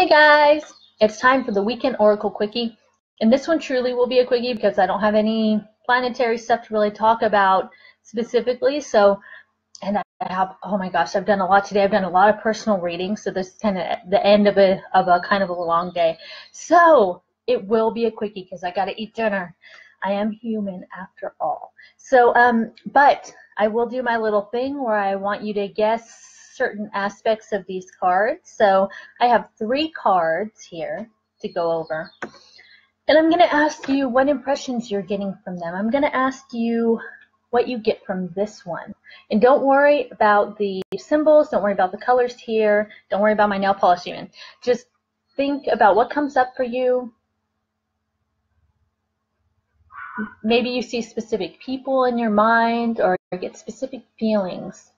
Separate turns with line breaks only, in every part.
Hey guys, it's time for the Weekend Oracle Quickie. And this one truly will be a quickie because I don't have any planetary stuff to really talk about specifically. And I have, oh my gosh, I've done a lot today. I've done a lot of personal readings. So this is kind of the end of a kind of a long day. So it will be a quickie because I got to eat dinner. I am human after all. So, but I will do my little thing where I want you to guess certain aspects of these cards. So I have 3 cards here to go over. And I'm going to ask you what impressions you're getting from them. I'm going to ask you what you get from this one. And don't worry about the symbols. Don't worry about the colors here. Don't worry about my nail polish even. Just think about what comes up for you. Maybe you see specific people in your mind or get specific feelings.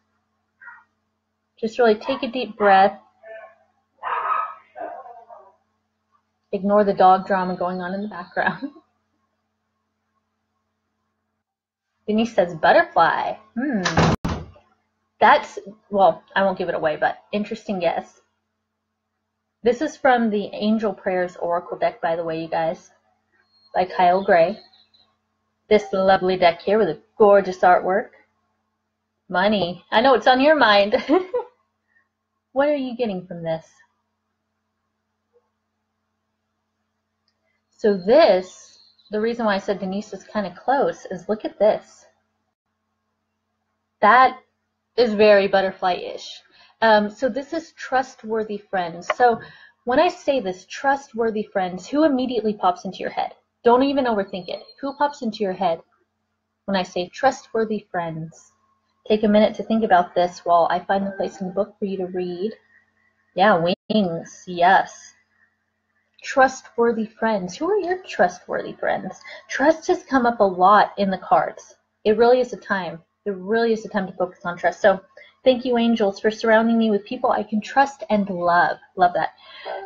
Just really take a deep breath. Ignore the dog drama going on in the background. Denise says butterfly. That's, well, I won't give it away, but interesting guess. This is from the Angel Prayers Oracle deck, by the way, you guys, by Kyle Gray. This lovely deck here with a gorgeous artwork. Money. I know it's on your mind. What are you getting from this? So this, the reason why I said Denise was kind of close is look at this. That is very butterfly-ish. So this is trustworthy friends. So when I say this, trustworthy friends, who immediately pops into your head? Don't even overthink it. Who pops into your head when I say trustworthy friends? Take a minute to think about this while I find the place in the book for you to read. Yeah, wings, yes. Trustworthy friends. Who are your trustworthy friends? Trust has come up a lot in the cards. It really is a time. There really is a time to focus on trust. So thank you, angels, for surrounding me with people I can trust and love. Love that.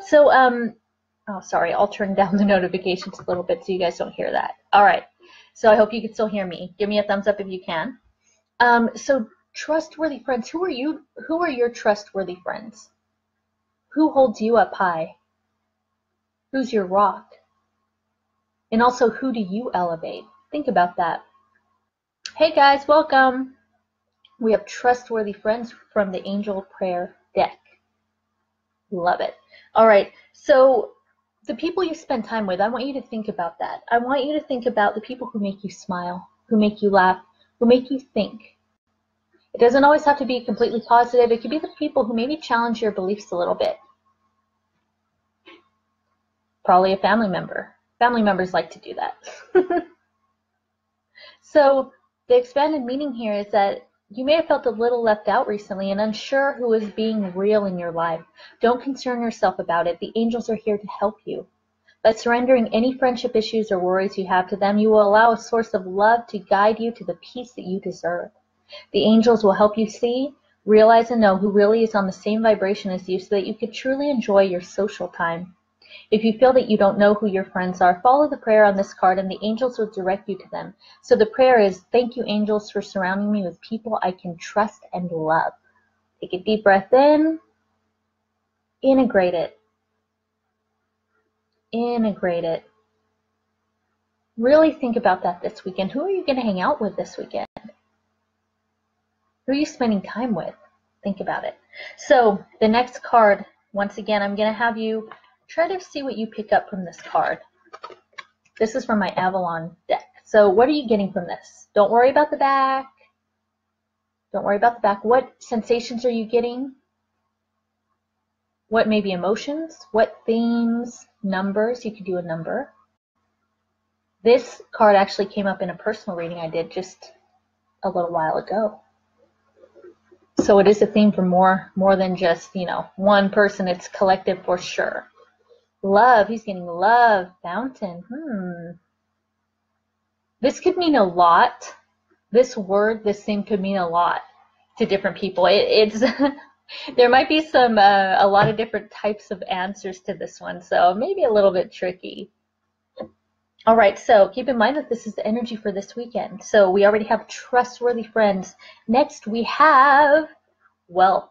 So, oh, sorry, I'll turn down the notifications a little bit so you guys don't hear that. All right. So I hope you can still hear me. Give me a thumbs up if you can. So trustworthy friends. Who are you? Who are your trustworthy friends? Who holds you up high? Who's your rock? And also, who do you elevate? Think about that. Hey guys, welcome. We have trustworthy friends from the Angel Prayer deck. Love it. All right, so the people you spend time with, I want you to think about that. I want you to think about the people who make you smile, who make you laugh, who make you think. It doesn't always have to be completely positive. It could be the people who maybe challenge your beliefs a little bit. Probably a family member. Family members like to do that. So the expanded meaning here is that you may have felt a little left out recently and unsure who is being real in your life. Don't concern yourself about it. The angels are here to help you. By surrendering any friendship issues or worries you have to them, you will allow a source of love to guide you to the peace that you deserve. The angels will help you see, realize, and know who really is on the same vibration as you so that you can truly enjoy your social time. If you feel that you don't know who your friends are, follow the prayer on this card and the angels will direct you to them. So the prayer is, thank you, angels, for surrounding me with people I can trust and love. Take a deep breath in. Integrate it. Integrate it. Really think about that this weekend. Who are you going to hang out with this weekend? Who are you spending time with? Think about it. So the next card, once again, I'm going to have you try to see what you pick up from this card. This is from my Avalon deck. So what are you getting from this? Don't worry about the back. Don't worry about the back. What sensations are you getting? What maybe emotions? What themes? Numbers? You could do a number. This card actually came up in a personal reading I did just a little while ago. So it is a theme for more than just, one person. It's collective for sure. Love, he's getting love, fountain. This could mean a lot. This word, this thing could mean a lot to different people. It's there might be some a lot of different types of answers to this one, so maybe a little bit tricky. All right, so keep in mind that this is the energy for this weekend. So we already have trustworthy friends. Next, we have wealth.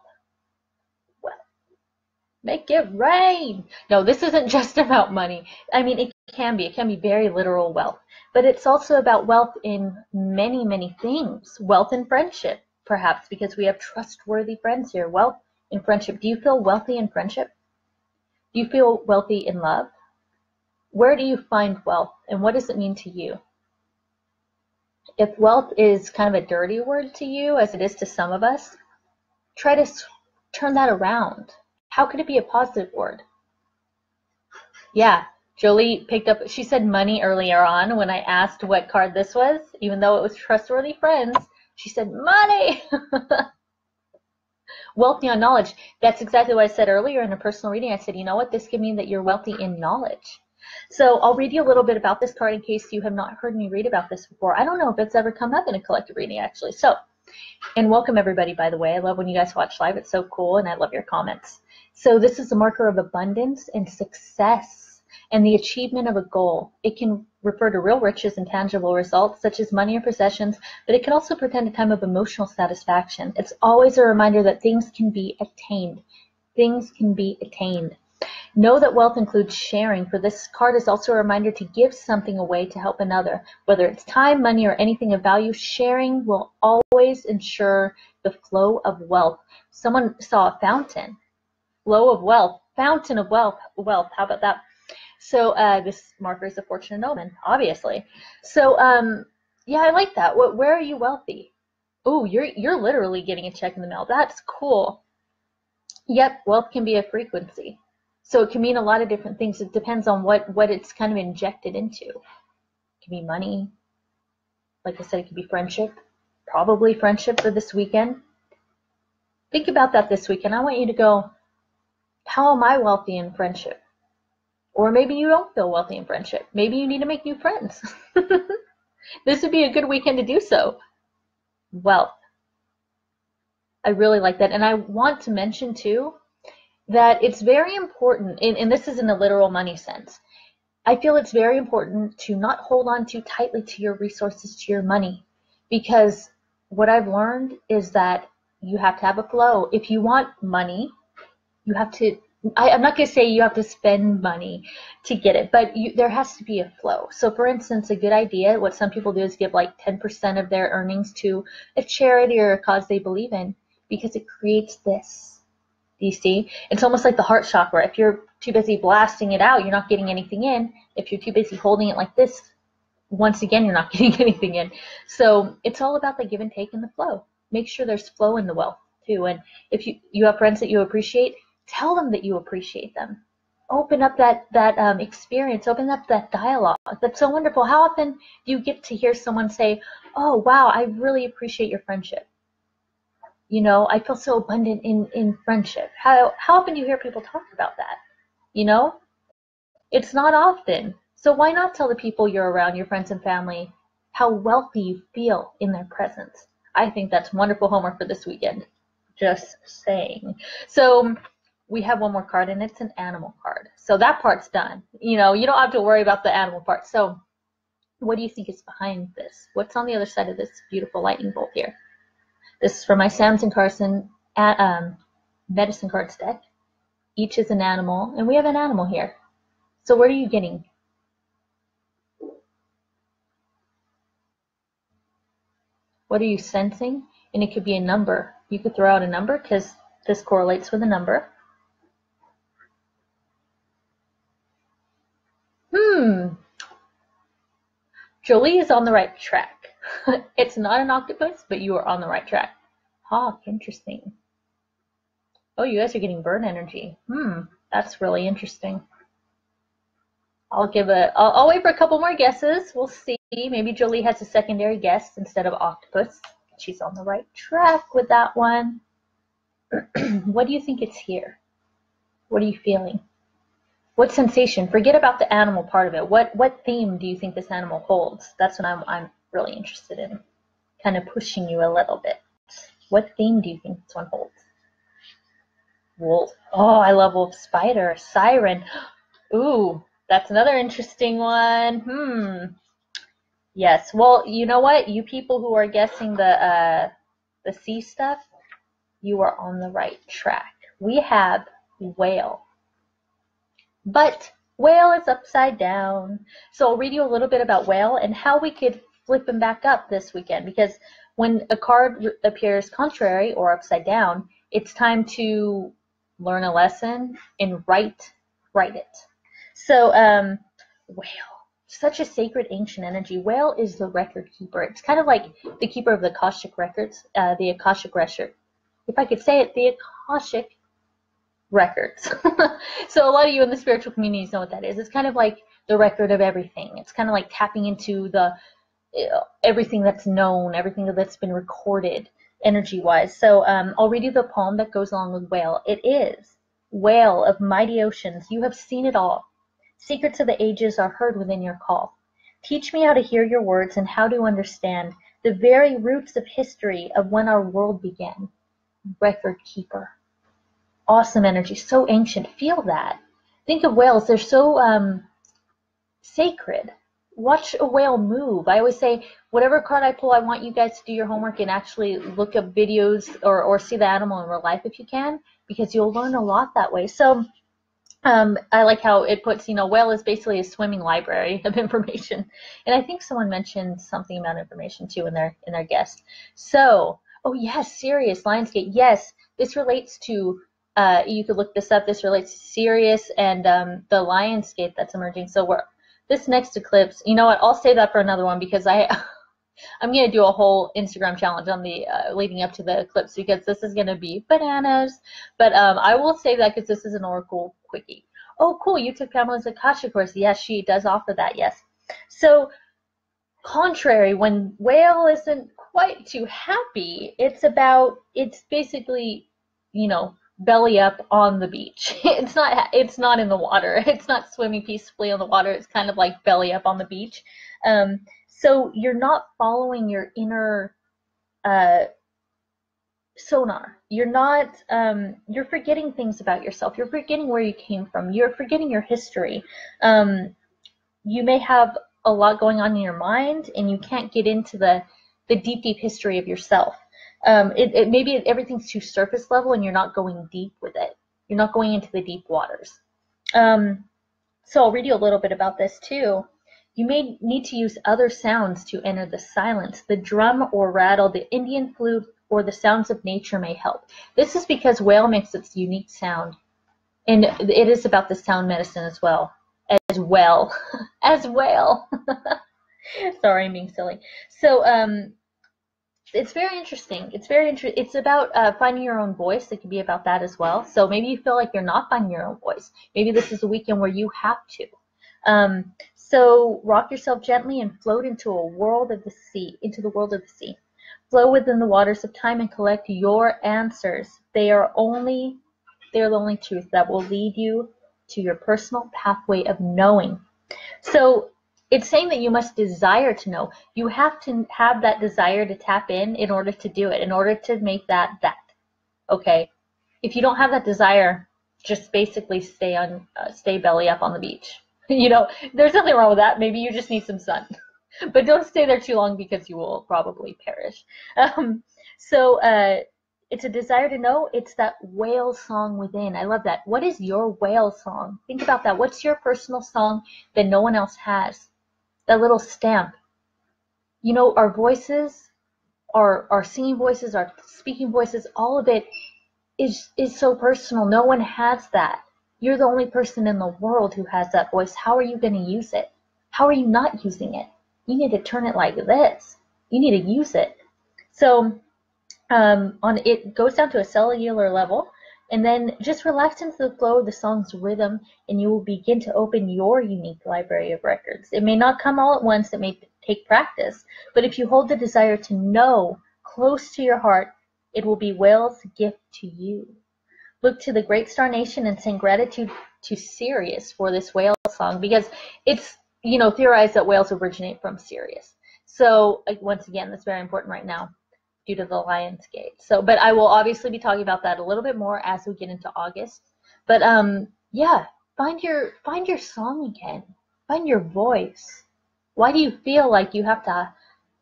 Make it rain. No, this isn't just about money. I mean, it can be. It can be very literal wealth. But it's also about wealth in many, many things. Wealth in friendship, perhaps, because we have trustworthy friends here. Wealth in friendship. Do you feel wealthy in friendship? Do you feel wealthy in love? Where do you find wealth, and what does it mean to you? If wealth is kind of a dirty word to you, as it is to some of us, try to turn that around. How could it be a positive word? Yeah, Jolie picked up, she said money earlier on when I asked what card this was, even though it was trustworthy friends. She said money. Wealthy on knowledge. That's exactly what I said earlier in a personal reading. I said, you know what? This could mean that you're wealthy in knowledge. So I'll read you a little bit about this card in case you have not heard me read about this before. I don't know if it's ever come up in a collective reading, actually. So, and welcome everybody, by the way. I love when you guys watch live. It's so cool, and I love your comments. So this is a marker of abundance and success and the achievement of a goal. It can refer to real riches and tangible results, such as money or possessions, but it can also portend a time of emotional satisfaction. It's always a reminder that things can be attained. Things can be attained. Know that wealth includes sharing, for this card is also a reminder to give something away to help another. Whether it's time, money, or anything of value, sharing will always ensure the flow of wealth. Someone saw a fountain. Flow of wealth. Fountain of wealth. How about that? So this marker is a fortunate omen, obviously. So yeah, I like that. Where are you wealthy? Oh, you're literally getting a check in the mail. That's cool. Yep, wealth can be a frequency. So it can mean a lot of different things. It depends on what it's kind of injected into. It can be money. Like I said, it could be friendship. Probably friendship for this weekend. Think about that this weekend. I want you to go, how am I wealthy in friendship? Or maybe you don't feel wealthy in friendship. Maybe you need to make new friends. This would be a good weekend to do so. Wealth. I really like that. And I want to mention too, that it's very important, and this is in a literal money sense, I feel it's very important to not hold on too tightly to your resources, to your money, because what I've learned is that you have to have a flow. If you want money, you have to, I'm not going to say you have to spend money to get it, but there has to be a flow. So for instance, a good idea, what some people do is give like 10% of their earnings to a charity or a cause they believe in, because it creates this. Do you see? It's almost like the heart chakra. If you're too busy blasting it out, you're not getting anything in. If you're too busy holding it like this, once again, you're not getting anything in. So it's all about the give and take and the flow. Make sure there's flow in the wealth too. And if you have friends that you appreciate, tell them that you appreciate them. Open up that experience. Open up that dialogue. That's so wonderful. How often do you get to hear someone say, "Oh, wow, I really appreciate your friendship. You know, I feel so abundant in friendship." How often do you hear people talk about that? You know, it's not often. So why not tell the people you're around, your friends and family, how wealthy you feel in their presence? I think that's wonderful homework for this weekend. Just saying. So we have one more card, and it's an animal card. So that part's done. You know, you don't have to worry about the animal part. So what do you think is behind this? What's on the other side of this beautiful lightning bolt here? This is for my Sam's and Carson medicine cards deck. Each is an animal, and we have an animal here. So what are you getting? What are you sensing? And it could be a number. You could throw out a number because this correlates with a number. Jolie is on the right track. It's not an octopus, but you are on the right track. Ah, interesting. Oh, you guys are getting bird energy. That's really interesting. I'll wait for a couple more guesses. We'll see. Maybe Jolie has a secondary guess instead of octopus. She's on the right track with that one. What do you think it's here? What are you feeling? What sensation? Forget about the animal part of it. What theme do you think this animal holds? That's what I'm really interested in. Kind of pushing you a little bit. What theme do you think this one holds? Wolf. Oh, I love wolf. Spider. Siren. Ooh, that's another interesting one. Yes. Well, you know what? You people who are guessing the sea stuff, you are on the right track. We have whale. But whale is upside down. So I'll read you a little bit about whale and how we could flip him back up this weekend, because when a card appears contrary or upside down, it's time to learn a lesson and write it. So whale, such a sacred ancient energy. Whale is the record keeper. It's kind of like the keeper of the Akashic records, the Akashic record. If I could say it, the Akashic records. So a lot of you in the spiritual communities know what that is. It's kind of like the record of everything. It's kind of like tapping into the everything that's known, everything that's been recorded energy-wise. So I'll read you the poem that goes along with whale. It is, whale of mighty oceans, you have seen it all. Secrets of the ages are heard within your call. Teach me how to hear your words and how to understand the very roots of history of when our world began. Record keeper. Awesome energy, so ancient. Feel that. Think of whales. They're so sacred. Watch a whale move. I always say, whatever card I pull, I want you guys to do your homework and actually look up videos or see the animal in real life if you can, because you'll learn a lot that way. So I like how it puts, whale is basically a swimming library of information. And I think someone mentioned something about information too in their guest. So, oh yes, Sirius, Lionsgate. Yes, this relates to you could look this up. This relates to Sirius and the Lionsgate that's emerging. So this next eclipse, you know what? I'll save that for another one, because I'm gonna do a whole Instagram challenge on the leading up to the eclipse, because this is gonna be bananas. But I will save that because this is an Oracle Quickie. Oh, cool! You took Pamela's Akasha course. Yes, she does offer that. Yes. So contrary, when whale isn't quite too happy, it's basically, belly up on the beach. It's not in the water. It's not swimming peacefully on the water. It's kind of like belly up on the beach. So you're not following your inner sonar. You're forgetting things about yourself. You're forgetting where you came from. You're forgetting your history. You may have a lot going on in your mind, and you can't get into the deep history of yourself. Maybe everything's too surface level, and you're not going deep with it. You're not going into the deep waters. So I'll read you a little bit about this too. You may need to use other sounds to enter the silence. The drum or rattle, the Indian flute, or the sounds of nature may help. This is because whale makes its unique sound, and it is about the sound medicine as well. As well. Sorry, I'm being silly. So it's very interesting. It's about finding your own voice. It can be about that as well. So maybe you feel like you're not finding your own voice. Maybe this is a weekend where you have to. So rock yourself gently and float into the world of the sea. Flow within the waters of time and collect your answers. They are the only truth that will lead you to your personal pathway of knowing. So it's saying that you must desire to know. You have to have that desire to tap in order to do it, in order to make that. Okay? If you don't have that desire, just basically stay belly up on the beach. There's nothing wrong with that. Maybe you just need some sun. But don't stay there too long, because you will probably perish. It's a desire to know. It's that whale song within. I love that. What is your whale song? Think about that. What's your personal song that no one else has? That little stamp. Our voices, our singing voices, our speaking voices, all of it is so personal. No one has that. You're the only person in the world who has that voice. How are you going to use it? How are you not using it? You need to turn it like this. You need to use it. So it goes down to a cellular level, and then just relax into the flow of the song's rhythm, and you will begin to open your unique library of records. It may not come all at once. It may take practice, but if you hold the desire to know close to your heart, it will be whale's gift to you. Look to the great star nation and sing gratitude to Sirius for this whale song, because it's theorized that whales originate from Sirius. So once again, that's very important right now due to the Lionsgate. So, but I will obviously be talking about that a little bit more as we get into August. But yeah, find your song again. Find your voice. Why do you feel like you have to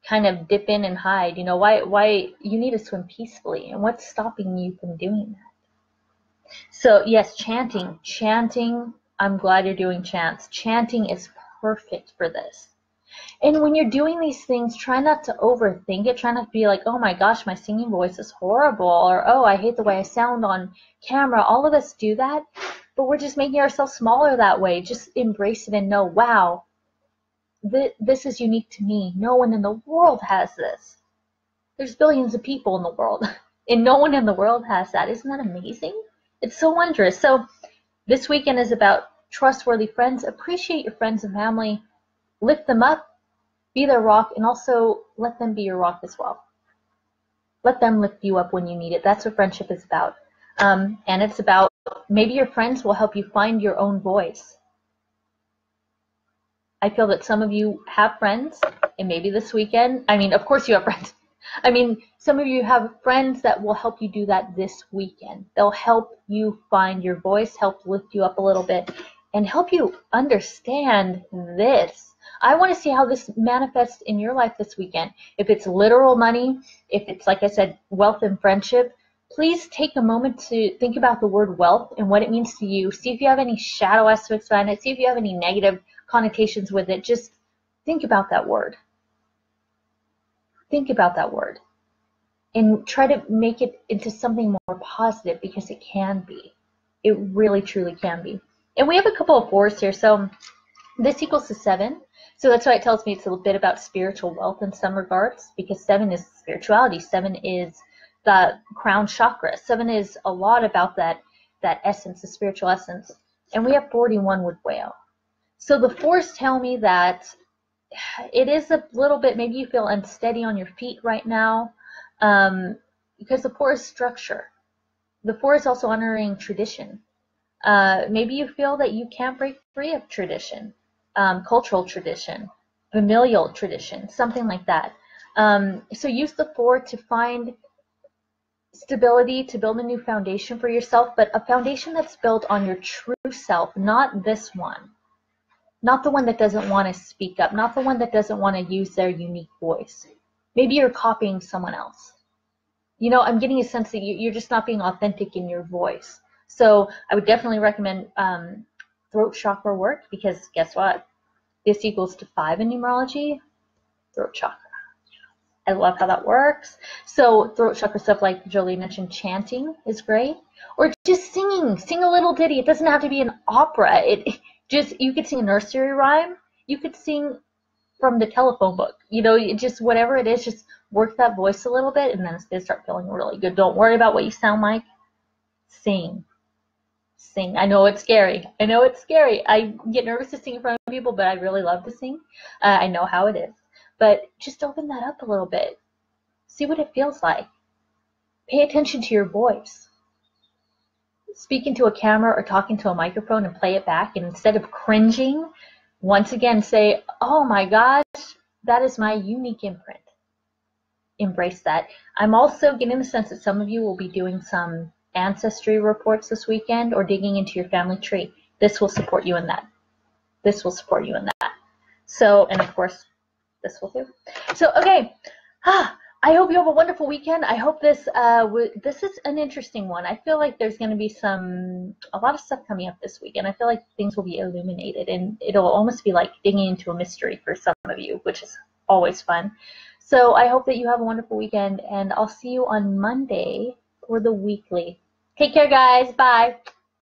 kind of dip in and hide? Why you need to swim peacefully, and what's stopping you from doing that? So yes, chanting. Chanting, I'm glad you're doing chants. Chanting is perfect for this. And when you're doing these things, try not to overthink it. Try not to be like, oh my gosh, my singing voice is horrible, or oh, I hate the way I sound on camera. All of us do that, but we're just making ourselves smaller that way. Just embrace it and know, wow, this is unique to me. No one in the world has this. There's billions of people in the world, and no one in the world has that. Isn't that amazing? It's so wondrous. So this weekend is about trustworthy friends. Appreciate your friends and family. Lift them up. Be their rock, and also let them be your rock as well. Let them lift you up when you need it. That's what friendship is about. And it's about maybe your friends will help you find your own voice. I feel that some of you have friends, and maybe this weekend, I mean, of course you have friends. I mean, some of you have friends that will help you do that this weekend. They'll help you find your voice, help lift you up a little bit, and help you understand this. I want to see how this manifests in your life this weekend. If it's literal money, if it's, like I said, wealth and friendship, please take a moment to think about the word wealth and what it means to you. See if you have any shadow aspects behind it. See if you have any negative connotations with it. Just think about that word. Think about that word. And try to make it into something more positive, because it can be. It really, truly can be. And we have a couple of 4s here. So this equals to 7. So that's why it tells me it's a little bit about spiritual wealth in some regards, because 7 is spirituality. 7 is the crown chakra. 7 is a lot about that essence, the spiritual essence. And we have 41 with whale. So the 4s tell me that it is a little bit, maybe you feel unsteady on your feet right now, because the 4 is structure. The 4 is also honoring tradition. Maybe you feel that you can't break free of tradition, cultural tradition, familial tradition, something like that. So use the 4 to find stability, to build a new foundation for yourself, but a foundation that's built on your true self, not this one. Not the one that doesn't want to speak up, not the one that doesn't want to use their unique voice. Maybe you're copying someone else. You know, I'm getting a sense that you're just not being authentic in your voice. So I would definitely recommend throat chakra work, because guess what? This equals to 5 in numerology, throat chakra. I love how that works. So throat chakra stuff, like Jolie mentioned, chanting is great. Or just singing. Sing a little ditty. It doesn't have to be an opera. You could sing a nursery rhyme. You could sing from the telephone book. You know, just whatever it is, just work that voice a little bit, and then it's going to start feeling really good. Don't worry about what you sound like. Sing. Sing. I know it's scary. I know it's scary. I get nervous to sing in front of people, but I really love to sing. I know how it is. But just open that up a little bit. See what it feels like. Pay attention to your voice. Speak into a camera or talk into a microphone and play it back. And instead of cringing, once again say, oh my gosh, that is my unique imprint. Embrace that. I'm also getting the sense that some of you will be doing some ancestry reports this weekend, or digging into your family tree. This will support you in that. This will support you in that. So, and of course, this will too. So, okay. I hope you have a wonderful weekend. I hope this is an interesting one. I feel like there's going to be a lot of stuff coming up this weekend. I feel like things will be illuminated, and it'll almost be like digging into a mystery for some of you, which is always fun. So I hope that you have a wonderful weekend, and I'll see you on Monday for the weekly. Take care, guys. Bye.